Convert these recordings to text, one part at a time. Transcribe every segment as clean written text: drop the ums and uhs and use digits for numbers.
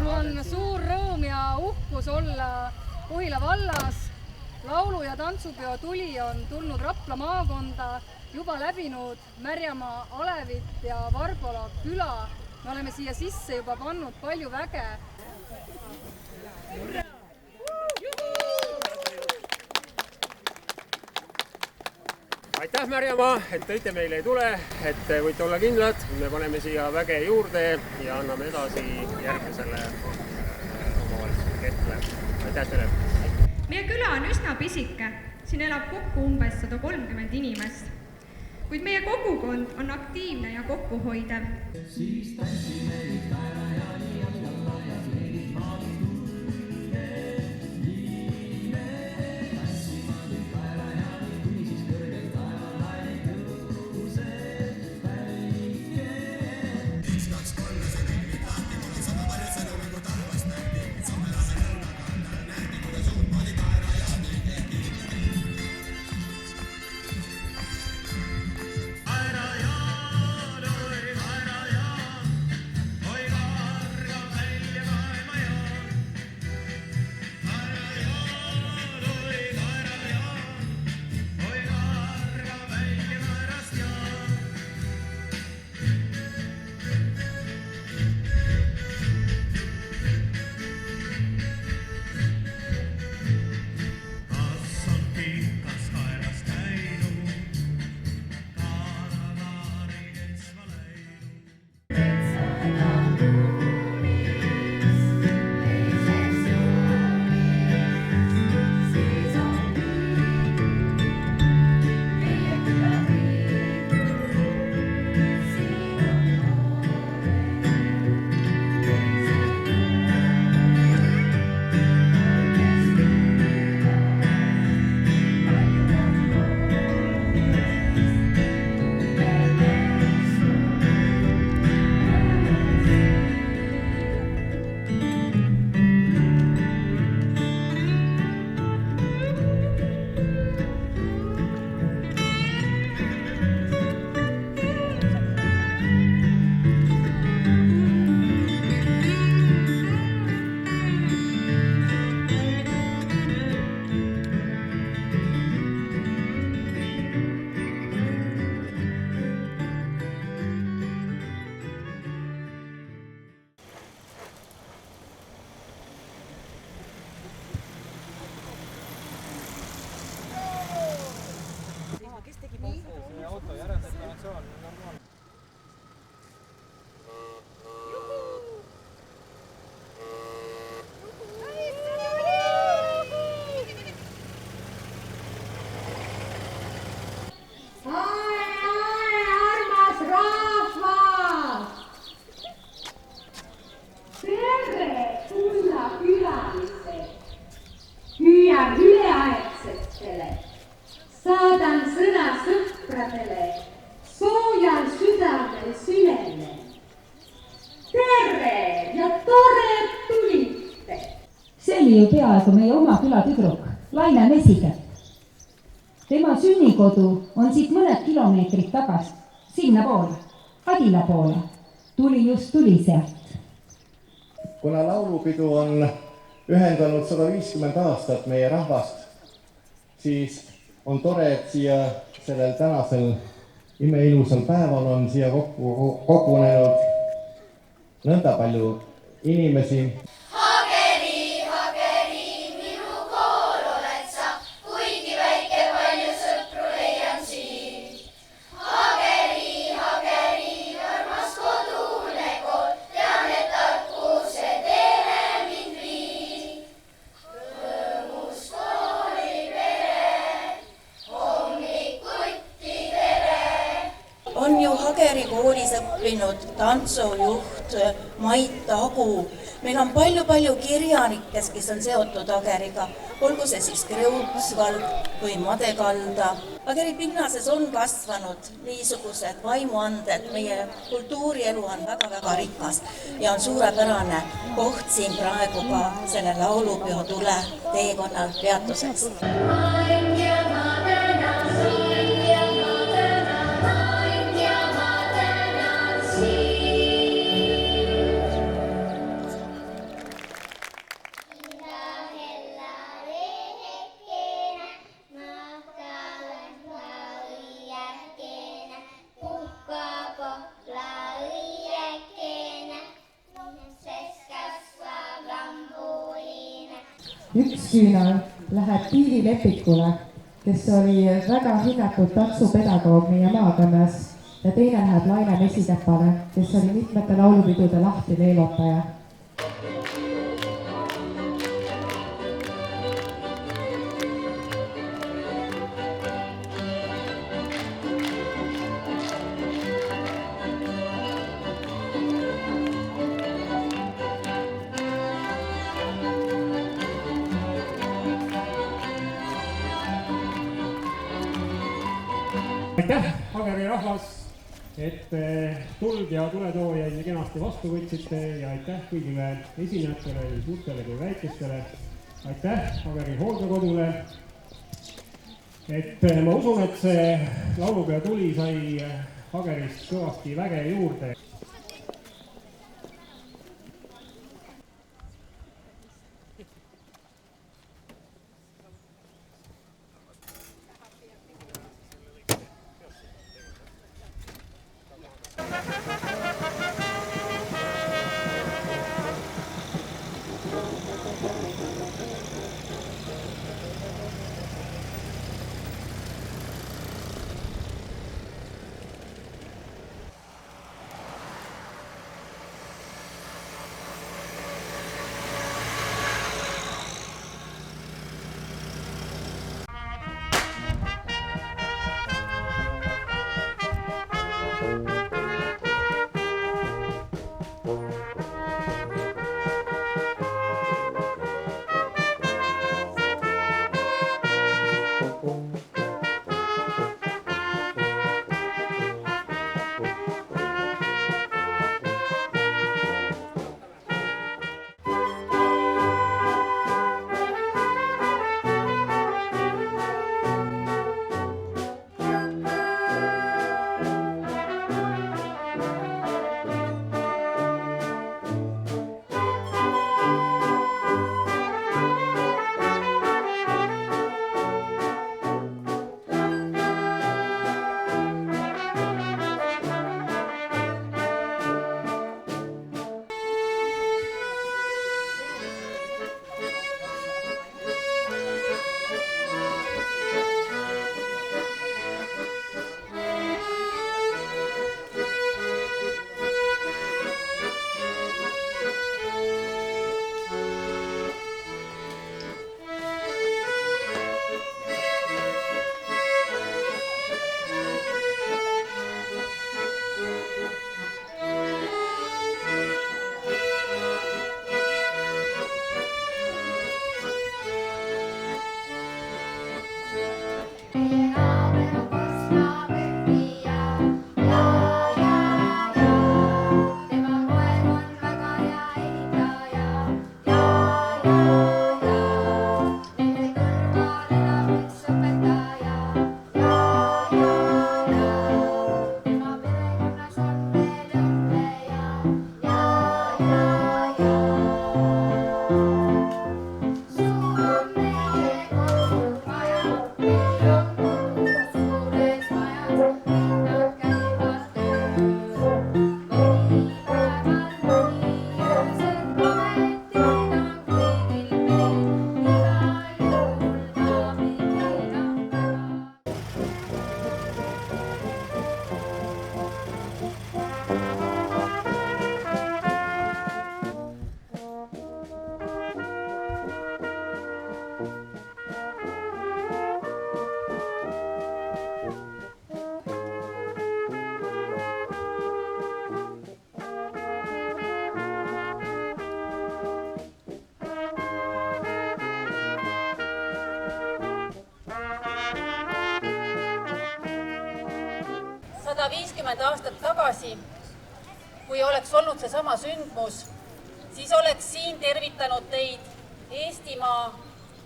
Mul on suur rõõm ja uhkus olla Kohila vallas. Laulu- ja tantsupeo Tuli on tulnud Rapla maakonda, juba läbinud Märjamaa, Alevit ja Varbola küla. Me oleme siia sisse juba pannud palju väge. Aitäh Märjamaa, et tõite meile ei tule, et võite olla kindlad, me paneme siia väge juurde ja anname edasi järgmisele omavalitsuse kehtele. Aitäh teile! Meie küla on üsna pisike, siin elab kokku umbes 130 inimest, kuid meie kogukond on aktiivne ja kokkuhoidev. Siis tantsime kaela ja alla ja leidid maadid tulle. Liime tantsima kaela ja kuni siis kõrgelt taevalaine tõuseb päike. 1, 2, 3 see kõigil tahti, mul on sama palju sõnu nagu talvast nähti. Saame lase lõunakandal nähti, kuidas uutmoodi kaela ja nii tehti. Saadan sõna sõpradele, soojal südamel sünele. Tere ja tore tulite! See oli ju peaaegu meie oma küla tüdruk, Laine Mesikäpp. Tema sünnikodu on siit mõned kilomeetrid tagasi, sinna poole, Adila poole. Tuli sealt. Kuna laulupidu on ühendanud 150 aastat meie rahvast, siis on tore, et siia sellel tänasel imeilusal päeval on siia kogunenud nõnda palju inimesi. Hageri, minu kool oled sa, kuigi väike palju sõpru leian siin. Hageri, armas kodune kool, tean, et tarkuse teele mind viib. Rõõmus koolipere, hommikuti tere! On ju Hageri koolis õppinud tantsujuht Mait Agu. Meil on palju kirjanikes, kes on seotud Hageriga, olgu see siis Kreutzwald või Madekalda. Hageri pinnases on kasvanud niisugused vaimuanded, meie kultuurielu on väga rikas ja on suurepärane koht siin praegu ka selle laulupeo tule teekonnal peatuseks. üks küünal läheb Tiivi Lepikule, kes oli väga hinnatud tantsupedagoog meie maakonnas ja teine läheb Laine Mesikäpale, kes oli mitmete laulupidude lahti leelotaja. Aitäh, Ageri rahvas, et tuld ja tuletoojaid nii kenasti vastu võtsite ja aitäh kõigile esinejatele, nii suurtele kui väikestele. Aitäh Ageri hooldekodule. Et ma usun, et see laulupeo tuli sai Agerist kõvasti väge juurde. aastat tagasi, kui oleks olnud seesama sündmus, siis oleks siin tervitanud teid Eestimaa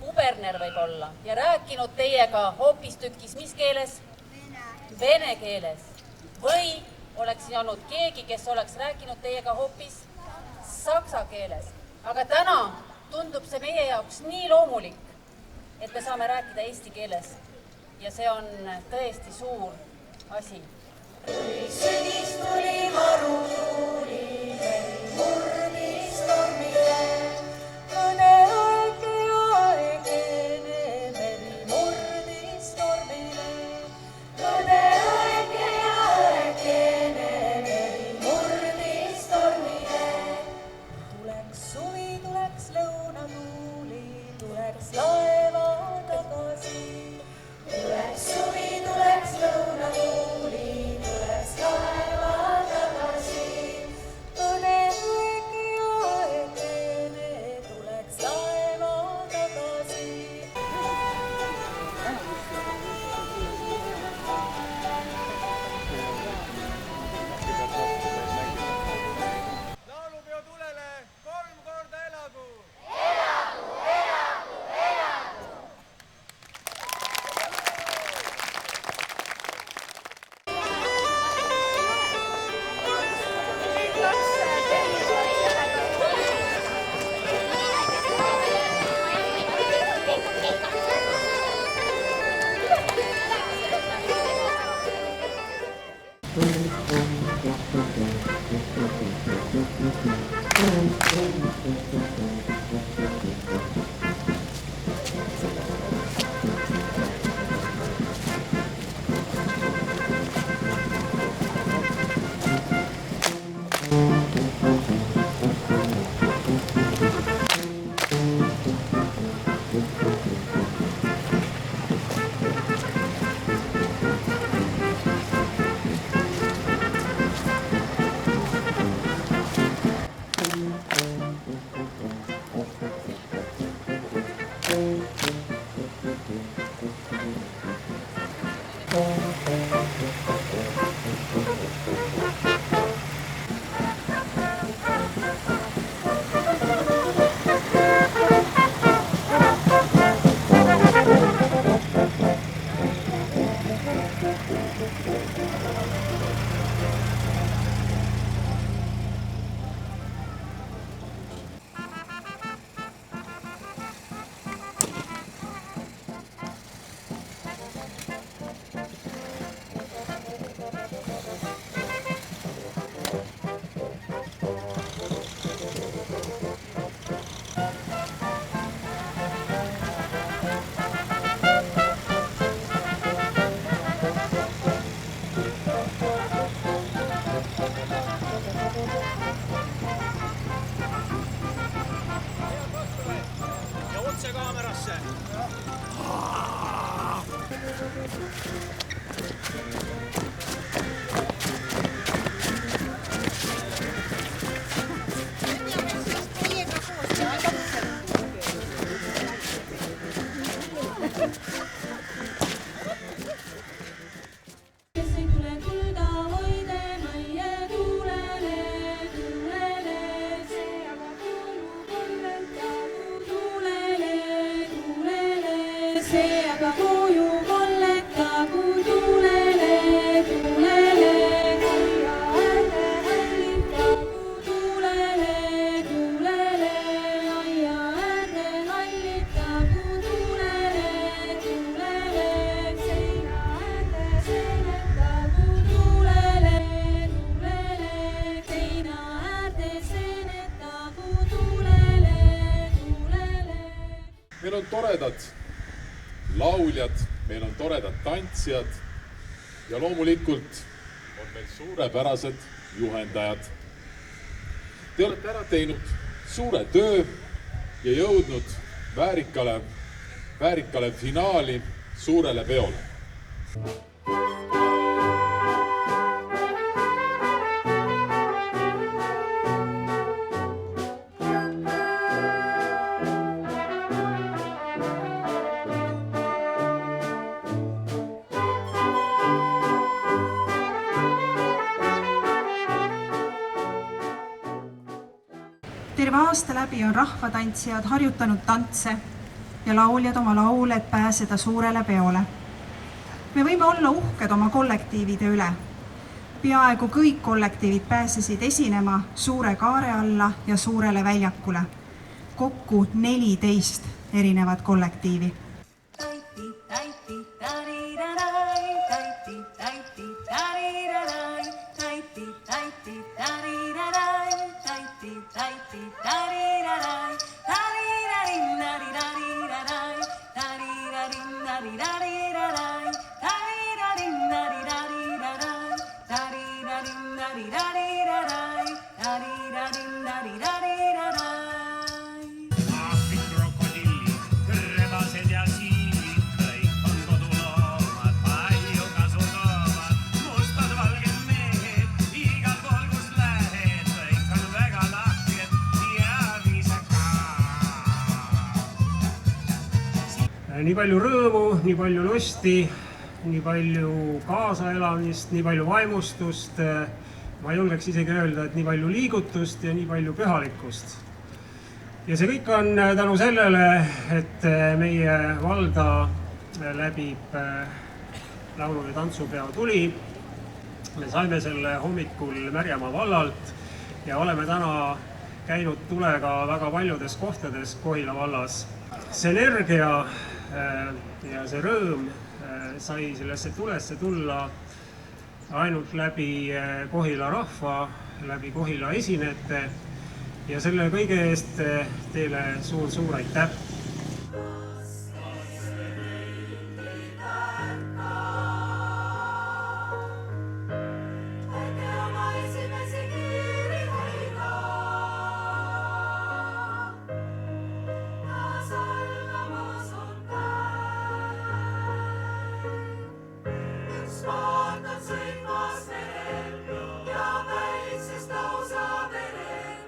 kuberner võib-olla ja rääkinud teiega hoopistükkis mis keeles? Vene keeles. Või oleks siin olnud keegi, kes oleks rääkinud teiega hoopis saksa keeles. Aga täna tundub see meie jaoks nii loomulik, et me saame rääkida eesti keeles. Ja see on tõesti suur asi. Sügis tuli maru tuuli, murdis tormile, kõne aeg ja Meil on toredad lauljad, meil on toredad tantsijad ja loomulikult on meil suurepärased juhendajad. Te olete ära teinud suure töö ja jõudnud väärikale finaali suurele peole. Terve aasta läbi on rahvatantsijad harjutanud tantse ja lauljad oma laule, et pääseda suurele peole. Me võime olla uhked oma kollektiivide üle. Peaaegu kõik kollektiivid pääsesid esinema suure kaare alla ja suurele väljakule. Kokku 14 erinevat kollektiivi. Nii palju rõõmu, nii palju lusti, nii palju kaasaelamist, nii palju vaimustust. Ma julgeks isegi öelda, et nii palju liigutust ja nii palju pühalikkust. Ja see kõik on tänu sellele, et meie valda läbib laulu- ja tantsupeo Tuli. Me saime selle hommikul Märjamaa vallalt ja oleme täna käinud tulega väga paljudes kohtades Kohila vallas. See energia ja see rõõm sai sellesse tulesse tulla ainult läbi Kohila rahva, läbi Kohila esinejate ja selle kõige eest teile suur aitäh! Lausa verel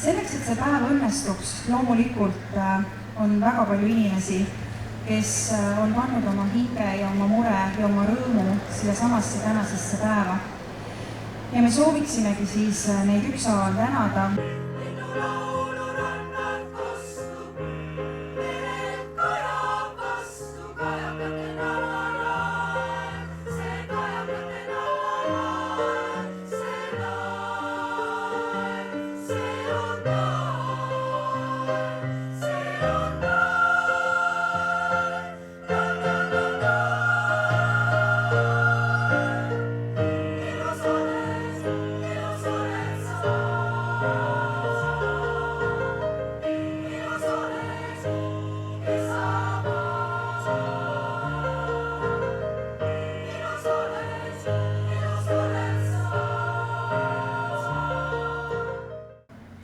selleks, et see päev õnnestuks, loomulikult on väga palju inimesi, kes on pannud oma hinge ja oma mure ja oma rõõmu siia samasse tänasesse päeva. Ja me sooviksimegi siis neid ükshaaval tänada.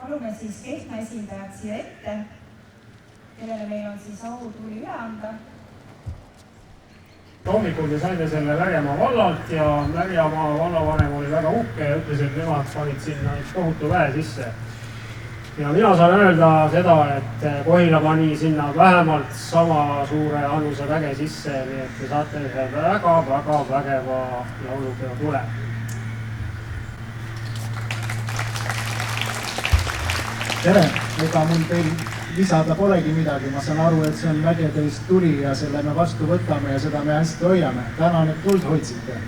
Palume siis Kehtna esindajad siia ette, kellele meil on siis au tuli üle anda. Hommikul me saime selle Märjamaa vallalt ja Märjamaa vallavanem oli väga uhke ja ütles, et nemad panid sinna üks tohutu väe sisse. Ja mina saan öelda seda, et Kohila pani sinna vähemalt sama suure annuse väge sisse, nii et te saate väga vägeva laulupeo tule. Tere, ega mul teil lisada polegi midagi, ma saan aru, et see on vägedeist tuli ja selle me vastu võtame ja seda me hästi hoiame. Tänan, et tuld hoidsite.